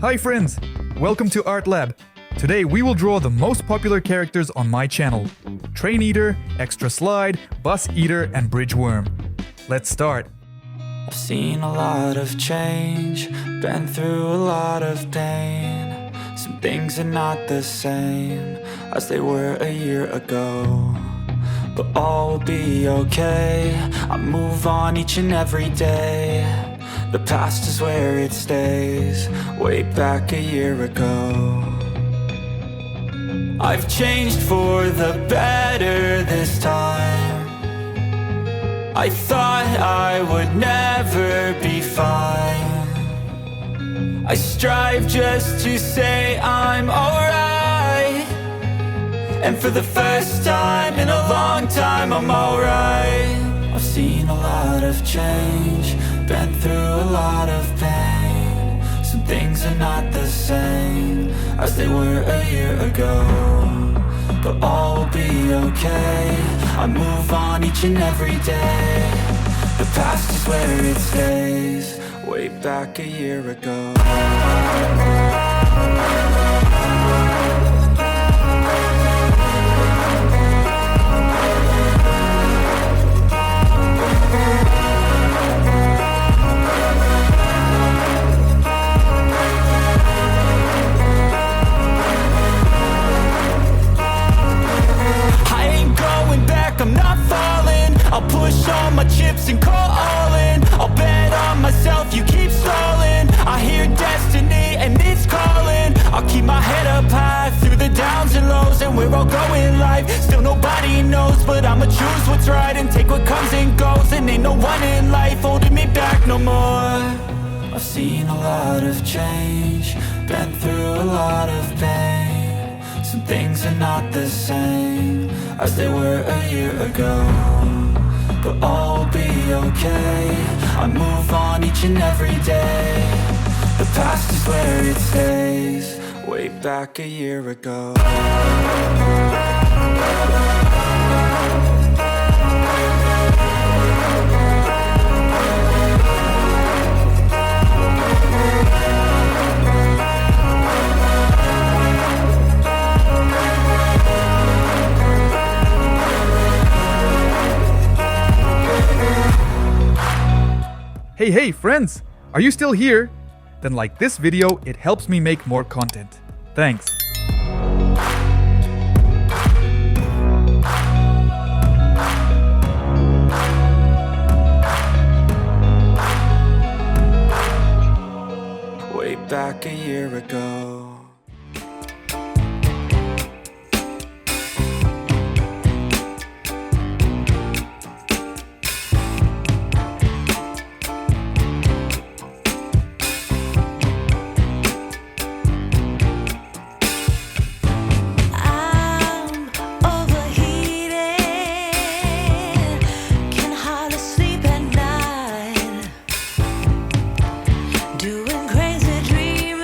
Hi friends! Welcome to Art Lab. Today we will draw the most popular characters on my channel. Train Eater, Extra Slide, Bus Eater, and Bridge Worm. Let's start. I've seen a lot of change, been through a lot of pain. Some things are not the same as they were a year ago, but all will be okay. I move on each and every day. The past is where it stays, way back a year ago. I've changed for the better this time. I thought I would never be fine. I strive just to say I'm alright, and for the first time in a long time I'm alright. I've seen a lot of change, been through a lot of pain. Some things are not the same as they were a year ago, but all will be okay. I move on each and every day. The past is where it stays, way back a year ago. I'm not falling, I'll push all my chips and call all in. I'll bet on myself, you keep stalling. I hear destiny and it's calling. I'll keep my head up high through the downs and lows, and we're all going life. Still nobody knows, but I'ma choose what's right and take what comes and goes. And ain't no one in life holding me back no more. I've seen a lot of change, been through a lot of pain. Some things are not the same as they were a year ago, but all will be okay. I move on each and every day. The past is where it stays, way back a year ago. Hey friends! Are you still here? Then like this video, it helps me make more content. Thanks! Way back a year ago. Doing crazy dreaming.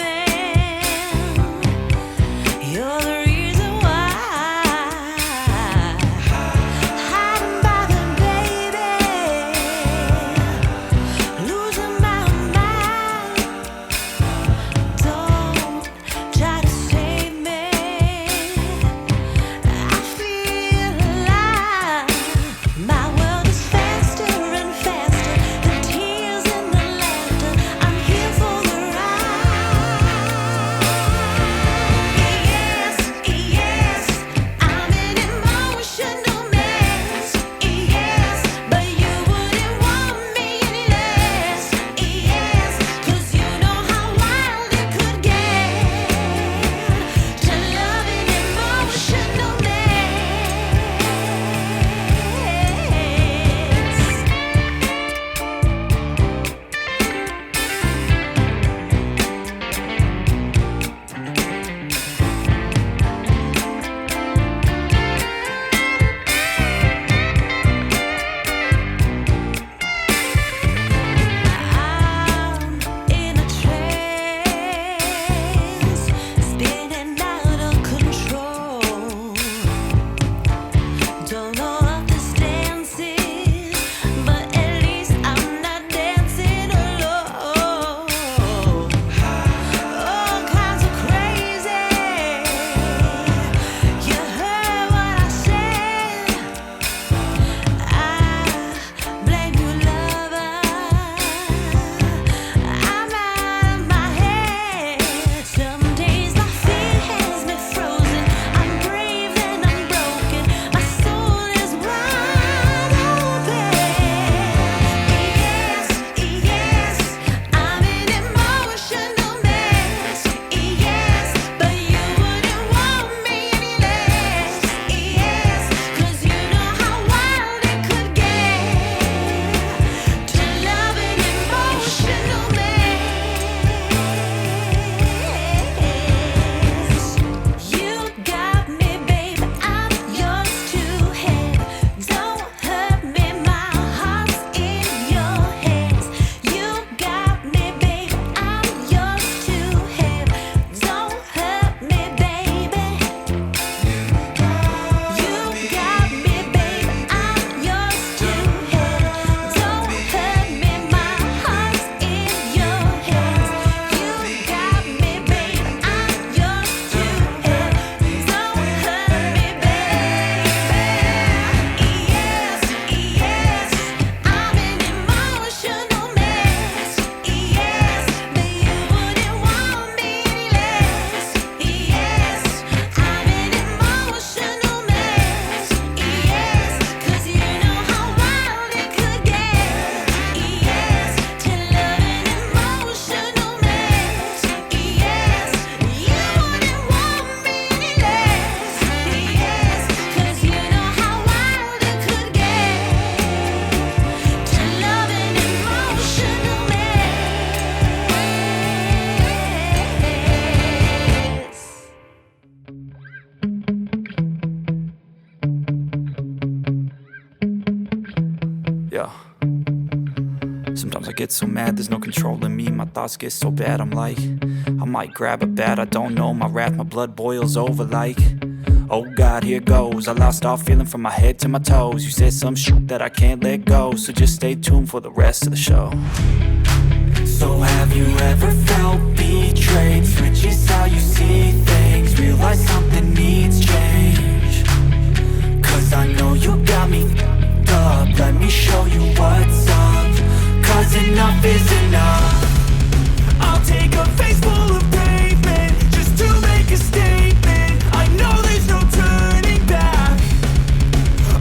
Sometimes I get so mad, there's no controlling me. My thoughts get so bad, I'm like, I might grab a bat, I don't know. My wrath, my blood boils over like, oh God, here goes. I lost all feeling from my head to my toes. You said some shit that I can't let go, so just stay tuned for the rest of the show. So have you ever felt betrayed? Switches how you see things, realize something needs change. Cause I know you got me f***ed up. Let me show you what's up, cause enough is enough. I'll take a face full of pavement just to make a statement. I know there's no turning back.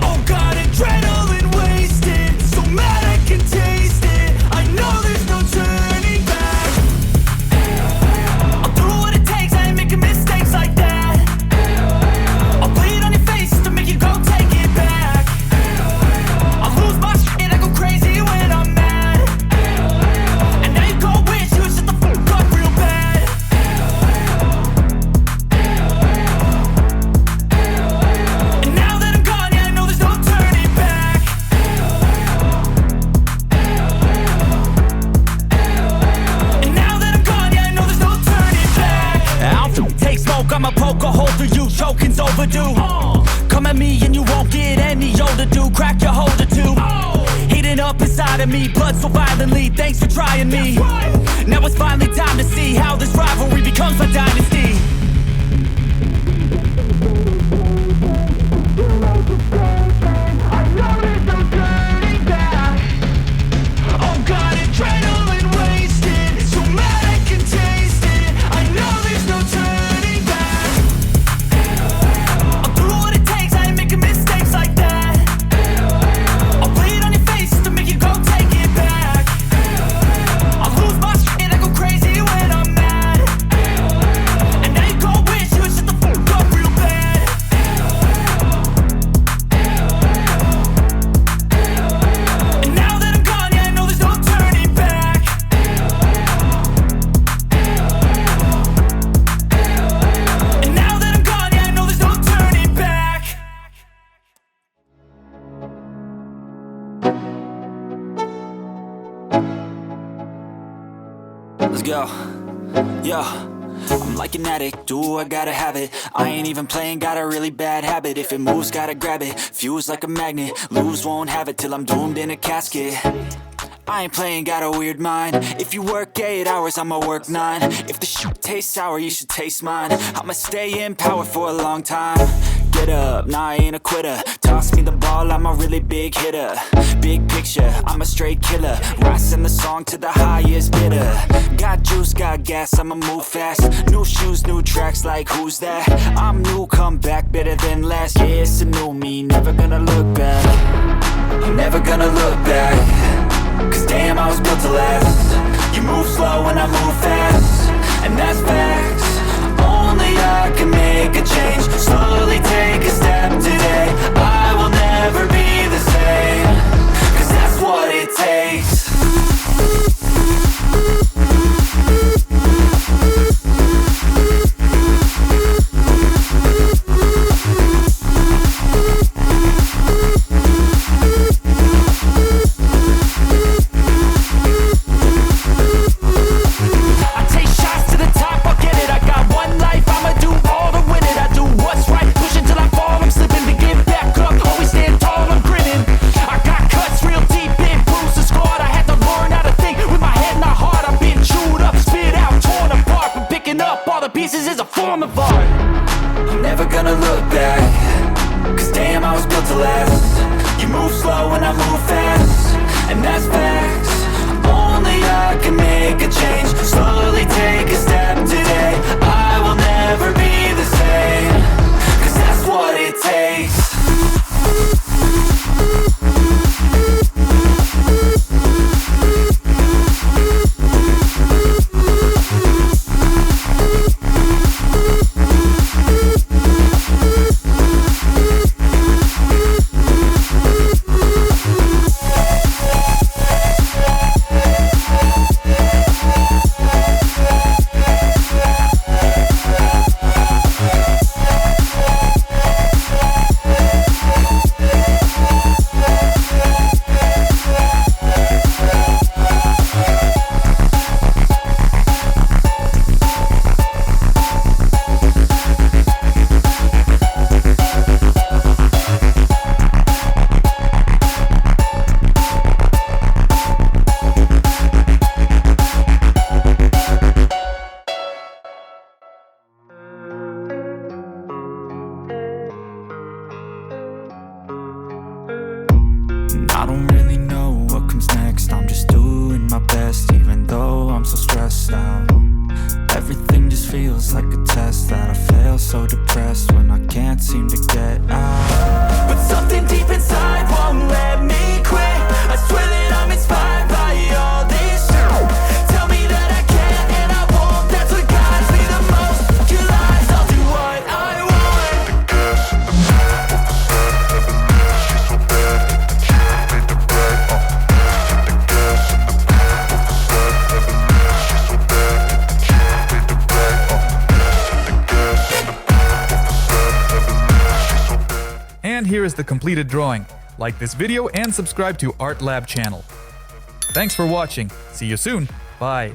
Oh God, adrenaline wasted, so mad I can taste it. I know there's no turning back. I'll do what it takes, I ain't making mistakes like that. I'll bleed on your face to make you go take it back. I'll lose my shit, I go crazy when I'm mad. And now you go wish you would shut the fuck up real bad. And now that I'm gone, yeah, I know there's no turning back. And now that I'm gone, yeah, I know there's no turning back. I'll take smoke, I'ma poke a hole through you, choking's overdue. Come at me and you won't get any older, dude. Crack your holder too. Heating up inside of me, blood so violently. Thanks for trying me. Now it's finally time to see how this rivalry becomes my dynasty. I know there's no turning back. Oh God, adrenaline wasted, so mad I can taste it. I know there's no turning back. I'll do what it takes, I ain't making mistakes like that. I'll bleed on your face to make you go take it back. I'll lose my shit, I go crazy when I'm mad. And now you go wish you would shut the fuck up real bad. And now that I'm gone, yeah, I know there's no turning back. And now that I'm gone, yeah, I know there's no turning back. Let's go. Yo, I'm like an addict, do I gotta have it. I ain't even playing, got a really bad habit. If it moves, gotta grab it, fuse like a magnet. Lose, won't have it till I'm doomed in a casket. I ain't playing, got a weird mind. If you work 8 hours, I'ma work 9. If the shit tastes sour, you should taste mine. I'ma stay in power for a long time. Get up, nah, I ain't a quitter. Toss me the ball, I'm a really big hitter. Big picture, I'm a straight killer. Rising the song to the highest bidder. Got juice, got gas, I'ma move fast. New shoes, new tracks, like who's that? I'm new, come back, better than last. Yeah, it's a new me, never gonna look back. I'm never gonna look back. Cause damn, I was built to last. You move slow and I move fast, and that's facts. Only I can make a change. Slowly take a step today. I will never be the same, cause that's what it takes. I take shots to the top, I'll get it. I got one life, I'ma do all to win it. I do what's right, push until I fall I'm so stressed out. Everything just feels like a test that I fail, so depressed when I can't seem to get out. But something deep inside won't let me quit. I swear that I'm inspired by all this shit. Tell me that I can't and I won't. That's what guides me the most. Your lies, I'll do what I want. And here is the completed drawing. Like this video and subscribe to Art Lab channel. Thanks for watching. See you soon. Bye.